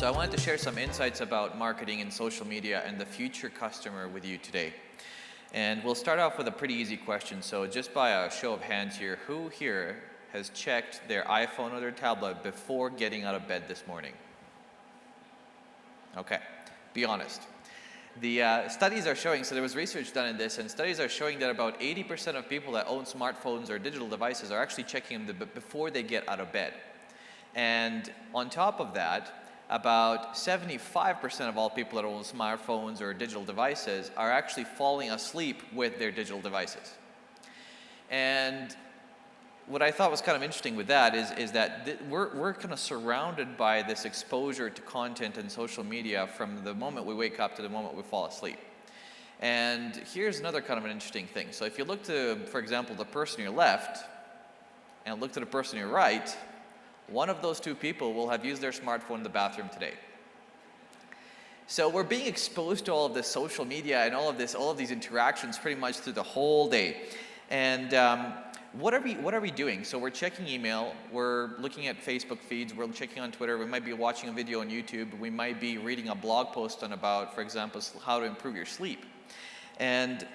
So I wanted to share some insights about marketing and social media and the future customer with you today. And we'll start off with a pretty easy question. So just by a show of hands here, who here has checked their iPhone or their tablet before getting out of bed this morning? Okay, be honest. The studies are showing, so there was research done in this, and studies are showing that about 80% of people that own smartphones or digital devices are actually checking them before they get out of bed. And on top of that, about 75% of all people that own smartphones or digital devices are actually falling asleep with their digital devices. And what I thought was kind of interesting with that is that we're kind of surrounded by this exposure to content and social media from the moment we wake up to the moment we fall asleep. And here's another kind of an interesting thing. So if you look to, for example, the person on your left and look to the person on your right, one of those two people will have used their smartphone in the bathroom today. So we're being exposed to all of this social media and all of these interactions pretty much through the whole day. And what are we doing? So we're checking email, we're looking at Facebook feeds, we're checking on Twitter, we might be watching a video on YouTube, we might be reading a blog post on about, for example, how to improve your sleep. And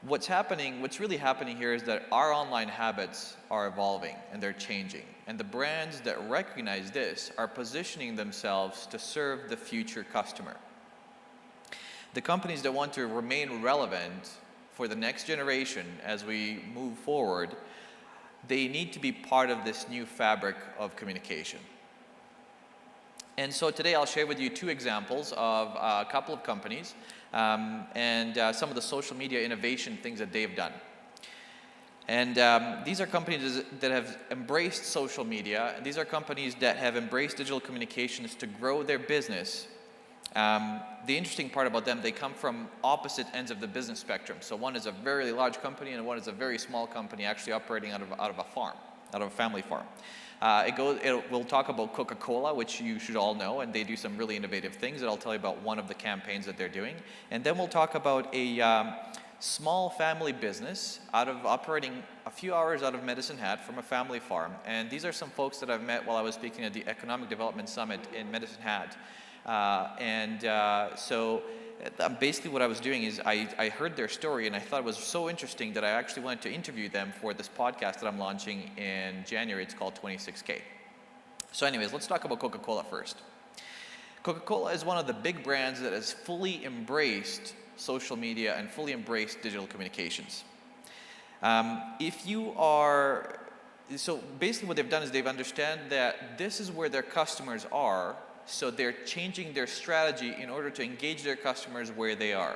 what's really happening here is that our online habits are evolving and they're changing. And the brands that recognize this are positioning themselves to serve the future customer. The companies that want to remain relevant for the next generation as we move forward, they need to be part of this new fabric of communication. And so today I'll share with you two examples of a couple of companies and some of the social media innovation things that they've done. And these are companies that have embraced social media. These are companies that have embraced digital communications to grow their business. The interesting part about them, they come from opposite ends of the business spectrum. So one is a very large company and one is a very small company actually operating out of a farm, out of a family farm. We'll talk about Coca-Cola, which you should all know, and they do some really innovative things, and I'll tell you about one of the campaigns that they're doing. And then we'll talk about a small family business operating a few hours out of Medicine Hat from a family farm. And these are some folks that I've met while I was speaking at the Economic Development Summit in Medicine Hat. So basically what I was doing is I heard their story and I thought it was so interesting that I actually wanted to interview them for this podcast that I'm launching in January. It's called 26K. So anyways, let's talk about Coca-Cola first. Coca-Cola is one of the big brands that has fully embraced social media and fully embraced digital communications. So basically what they've done is they've understand that this is where their customers are. So they're changing their strategy in order to engage their customers where they are.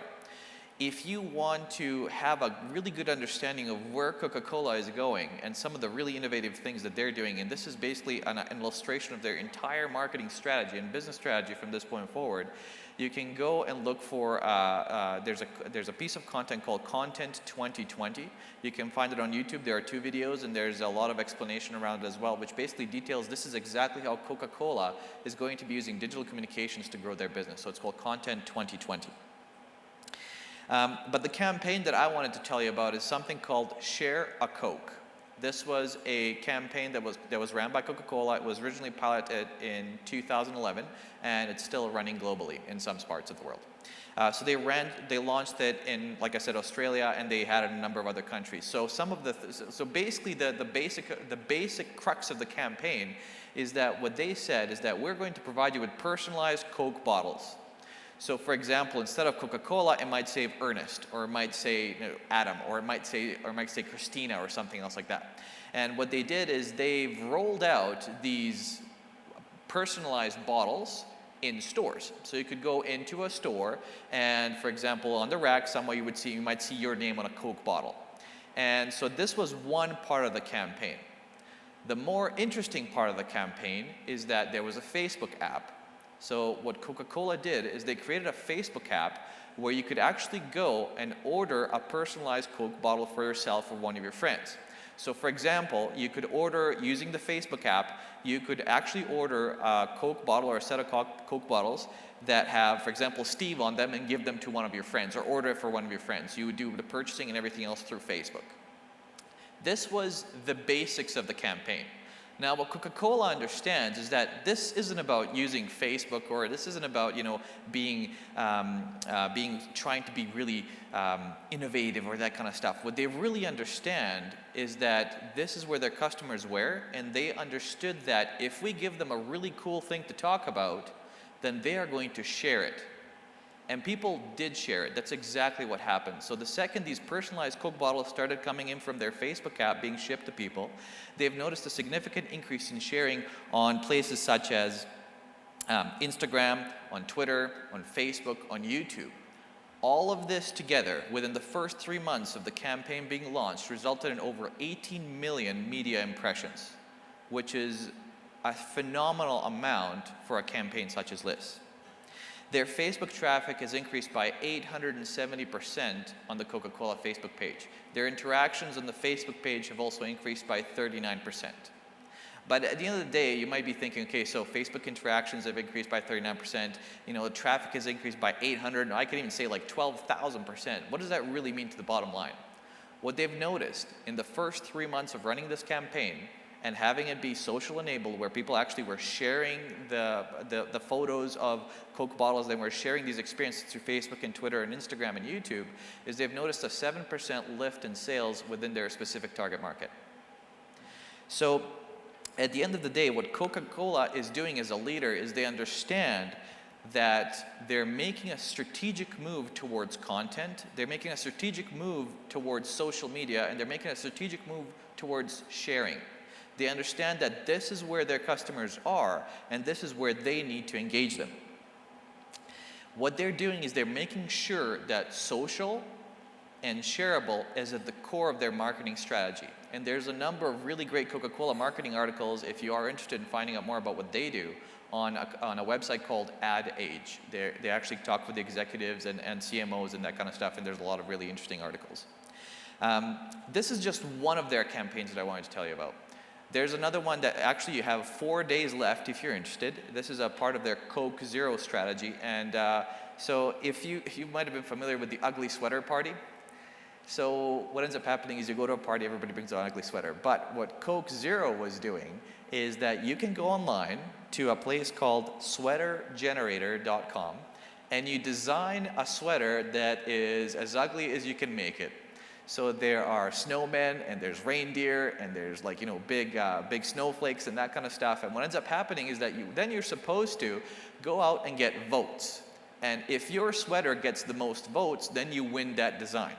If you want to have a really good understanding of where Coca-Cola is going and some of the really innovative things that they're doing, and this is basically an illustration of their entire marketing strategy and business strategy from this point forward, you can go and look for, there's a piece of content called Content 2020. You can find it on YouTube. There are 2 videos and there's a lot of explanation around it as well, which basically details this is exactly how Coca-Cola is going to be using digital communications to grow their business. So it's called Content 2020. But the campaign that I wanted to tell you about is something called Share a Coke. This was a campaign that was ran by Coca-Cola. It was originally piloted in 2011, and it's still running globally in some parts of the world. So they launched it in, like I said, Australia, and they had it in a number of other countries. So basically the basic crux of the campaign is that what they said is that we're going to provide you with personalized Coke bottles. So for example, instead of Coca-Cola, it might say Ernest, or it might say Adam, or it might say Christina, or something else like that. And what they did is they've rolled out these personalized bottles in stores. So you could go into a store, and for example, on the rack somewhere you might see your name on a Coke bottle. And so this was one part of the campaign. The more interesting part of the campaign is that there was a Facebook app. So what Coca-Cola did is they created a Facebook app where you could actually go and order a personalized Coke bottle for yourself or one of your friends. So for example, you could order, using the Facebook app, you could actually order a Coke bottle or a set of Coke bottles that have, for example, Steve on them and give them to one of your friends, or order it for one of your friends. You would do the purchasing and everything else through Facebook. This was the basics of the campaign. Now, what Coca-Cola understands is that this isn't about using Facebook, or this isn't about, being trying to be really innovative or that kind of stuff. What they really understand is that this is where their customers were, and they understood that if we give them a really cool thing to talk about, then they are going to share it. And people did share it. That's exactly what happened. So the second these personalized Coke bottles started coming in from their Facebook app being shipped to people, they've noticed a significant increase in sharing on places such as Instagram, on Twitter, on Facebook, on YouTube. All of this together, within the first 3 months of the campaign being launched, resulted in over 18 million media impressions, which is a phenomenal amount for a campaign such as this. Their Facebook traffic has increased by 870% on the Coca-Cola Facebook page. Their interactions on the Facebook page have also increased by 39%. But at the end of the day, you might be thinking, okay, so Facebook interactions have increased by 39%, the traffic has increased by 800, I could even say like 12,000%. What does that really mean to the bottom line? What they've noticed in the first 3 months of running this campaign and having it be social enabled, where people actually were sharing the photos of Coke bottles, they were sharing these experiences through Facebook and Twitter and Instagram and YouTube, is they've noticed a 7% lift in sales within their specific target market. So at the end of the day, what Coca-Cola is doing as a leader is they understand that they're making a strategic move towards content, they're making a strategic move towards social media, and they're making a strategic move towards sharing. They understand that this is where their customers are, and this is where they need to engage them. What they're doing is they're making sure that social and shareable is at the core of their marketing strategy. And there's a number of really great Coca-Cola marketing articles, if you are interested in finding out more about what they do, on a website called Ad Age. They actually talk with the executives and CMOs and that kind of stuff, and there's a lot of really interesting articles. This is just one of their campaigns that I wanted to tell you about. There's another one that actually you have 4 days left if you're interested. This is a part of their Coke Zero strategy. And so if you might have been familiar with the ugly sweater party. So what ends up happening is you go to a party, everybody brings an ugly sweater. But what Coke Zero was doing is that you can go online to a place called sweatergenerator.com, and you design a sweater that is as ugly as you can make it. So there are snowmen, and there's reindeer, and there's big snowflakes and that kind of stuff. And what ends up happening is that you're supposed to go out and get votes. And if your sweater gets the most votes, then you win that design.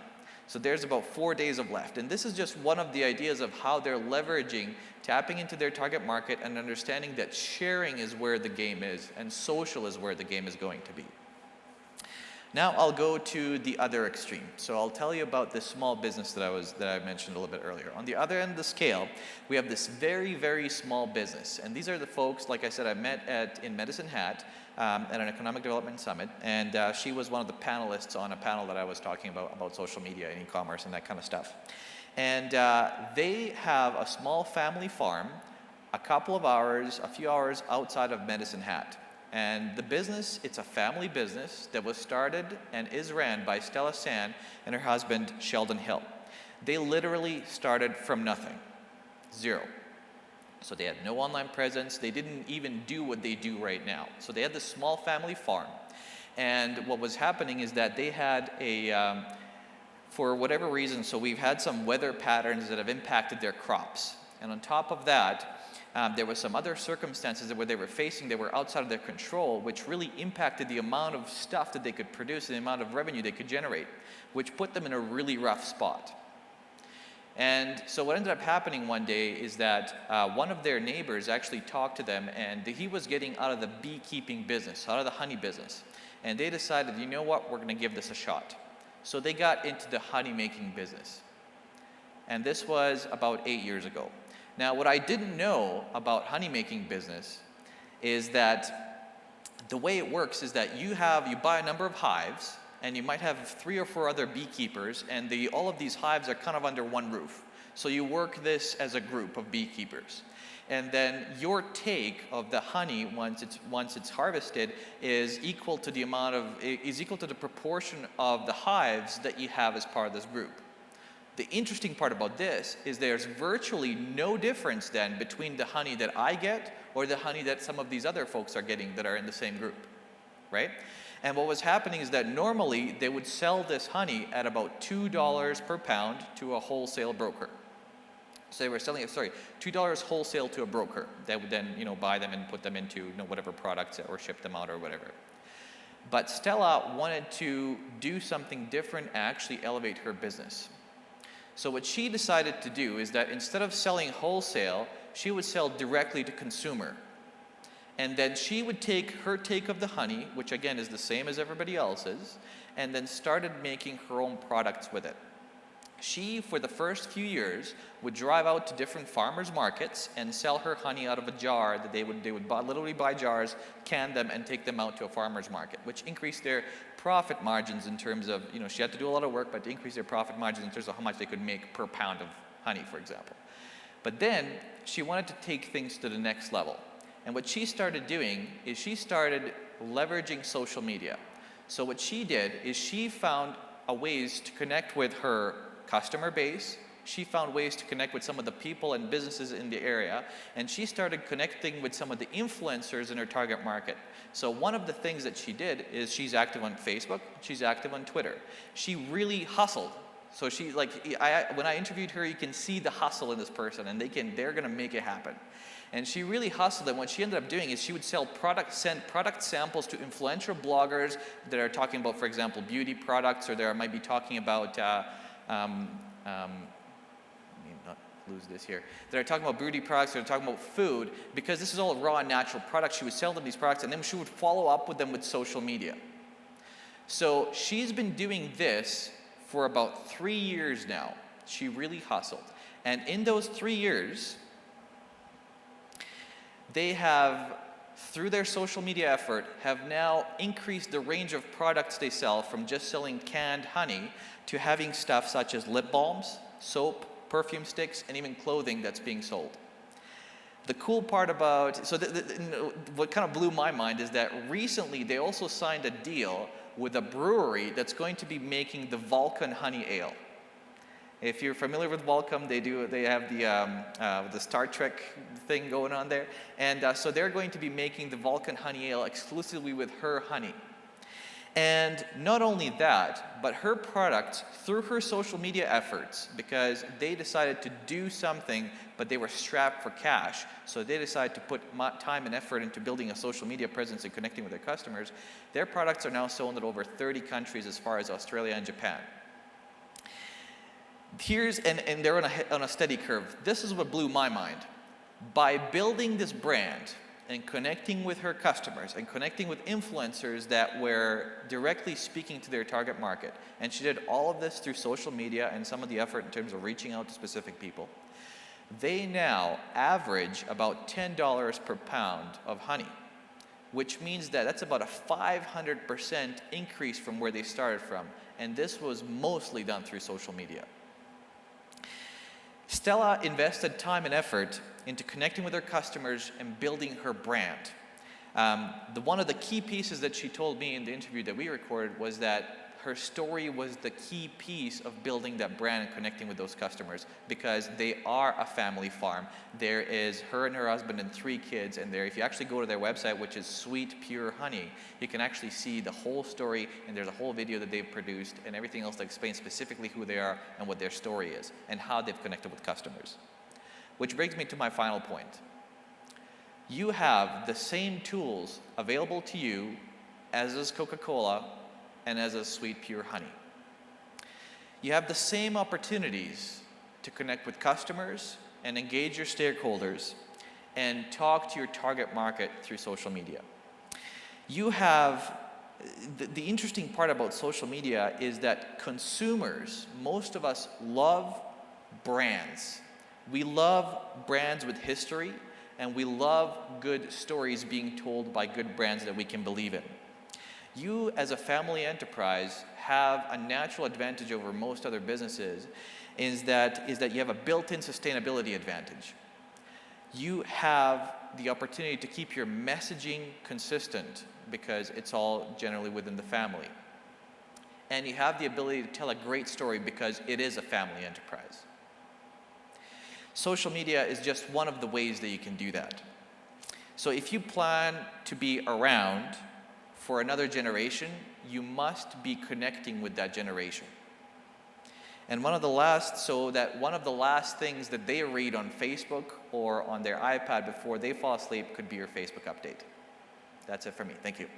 So there's about 4 days of left. And this is just one of the ideas of how they're leveraging, tapping into their target market and understanding that sharing is where the game is, and social is where the game is going to be. Now I'll go to the other extreme. So I'll tell you about this small business that I mentioned a little bit earlier. On the other end of the scale, we have this very, very small business. And these are the folks, like I said, I met in Medicine Hat at an economic development summit. And she was one of the panelists on a panel that I was talking about social media and e-commerce and that kind of stuff. And they have a small family farm, a few hours outside of Medicine Hat. And the business, it's a family business that was started and is ran by Stella San and her husband, Sheldon Hill. They literally started from nothing, zero. So they had no online presence. They didn't even do what they do right now. So they had this small family farm. And what was happening is that they had for whatever reason, so we've had some weather patterns that have impacted their crops. And on top of that, there were some other circumstances that they were facing that were outside of their control, which really impacted the amount of stuff that they could produce and the amount of revenue they could generate, which put them in a really rough spot. And so what ended up happening one day is that one of their neighbors actually talked to them, and he was getting out of the beekeeping business, out of the honey business. And they decided, you know what, we're going to give this a shot. So they got into the honey making business. And this was about 8 years ago. Now, what I didn't know about honey making business is that the way it works is that you buy a number of hives, and you might have 3 or 4 other beekeepers, and all of these hives are kind of under one roof. So you work this as a group of beekeepers. And then your take of the honey, once it's harvested, is equal to the proportion of the hives that you have as part of this group. The interesting part about this is there's virtually no difference then between the honey that I get or the honey that some of these other folks are getting that are in the same group, right? And what was happening is that normally they would sell this honey at about $2 per pound to a wholesale broker. So they were selling it, $2 wholesale to a broker that would then, buy them and put them into, whatever products or ship them out or whatever. But Stella wanted to do something different and actually elevate her business. So what she decided to do is that instead of selling wholesale, she would sell directly to consumer. And then she would take her take of the honey, which again is the same as everybody else's, and then started making her own products with it. She, for the first few years, would drive out to different farmers markets and sell her honey out of a jar that they would literally buy jars, can them, and take them out to a farmer's market, which increased their profit margins in terms of, she had to do a lot of work, but to increase their profit margins in terms of how much they could make per pound of honey, for example. But then she wanted to take things to the next level. And what she started doing is she started leveraging social media. So what she did is she found ways to connect with her customer base. She found ways to connect with some of the people and businesses in the area, and she started connecting with some of the influencers in her target market. So one of the things that she did is she's active on Facebook, she's active on Twitter. She really hustled. So she, when I interviewed her, you can see the hustle in this person, and they're gonna make it happen. And she really hustled, and what she ended up doing is she would send product samples to influential bloggers that are talking about, for example, beauty products, or they might be talking about, let me not lose this here. They're talking about beauty products, they're talking about food, because this is all raw and natural products. She would sell them these products, and then she would follow up with them with social media. So she's been doing this for about 3 years now. She really hustled. And in those 3 years, they have, through their social media effort, have now increased the range of products they sell from just selling canned honey to having stuff such as lip balms, soap, perfume sticks, and even clothing that's being sold. The cool part about, what kind of blew my mind is that recently they also signed a deal with a brewery that's going to be making the Vulcan Honey Ale. If you're familiar with Vulcan, they have the Star Trek thing going on there. And so they're going to be making the Vulcan Honey Ale exclusively with her honey. And not only that, but her product, through her social media efforts, because they decided to do something, but they were strapped for cash, so they decided to put time and effort into building a social media presence and connecting with their customers. Their products are now sold in over 30 countries as far as Australia and Japan. And they're on a steady curve. This is what blew my mind. By building this brand and connecting with her customers and connecting with influencers that were directly speaking to their target market, and she did all of this through social media and some of the effort in terms of reaching out to specific people, they now average about $10 per pound of honey, which means that that's about a 500% increase from where they started from. And this was mostly done through social media. Stella invested time and effort into connecting with her customers and building her brand. One of the key pieces that she told me in the interview that we recorded was that her story was the key piece of building that brand and connecting with those customers, because they are a family farm. There is her and her husband and 3 kids, and if you actually go to their website, which is Sweet Pure Honey, you can actually see the whole story, and there's a whole video that they've produced and everything else that explains specifically who they are and what their story is and how they've connected with customers. Which brings me to my final point. You have the same tools available to you as is Coca-Cola and as a Sweet Pure Honey. You have the same opportunities to connect with customers and engage your stakeholders and talk to your target market through social media. You have, the interesting part about social media is that consumers, most of us love brands. We love brands with history, and we love good stories being told by good brands that we can believe in. You, as a family enterprise, have a natural advantage over most other businesses, is that you have a built-in sustainability advantage. You have the opportunity to keep your messaging consistent because it's all generally within the family. and you have the ability to tell a great story because it is a family enterprise. Social media is just one of the ways that you can do that. So if you plan to be around for another generation, you must be connecting with that generation. And one of the last things that they read on Facebook or on their iPad before they fall asleep could be your Facebook update. That's it for me. Thank you.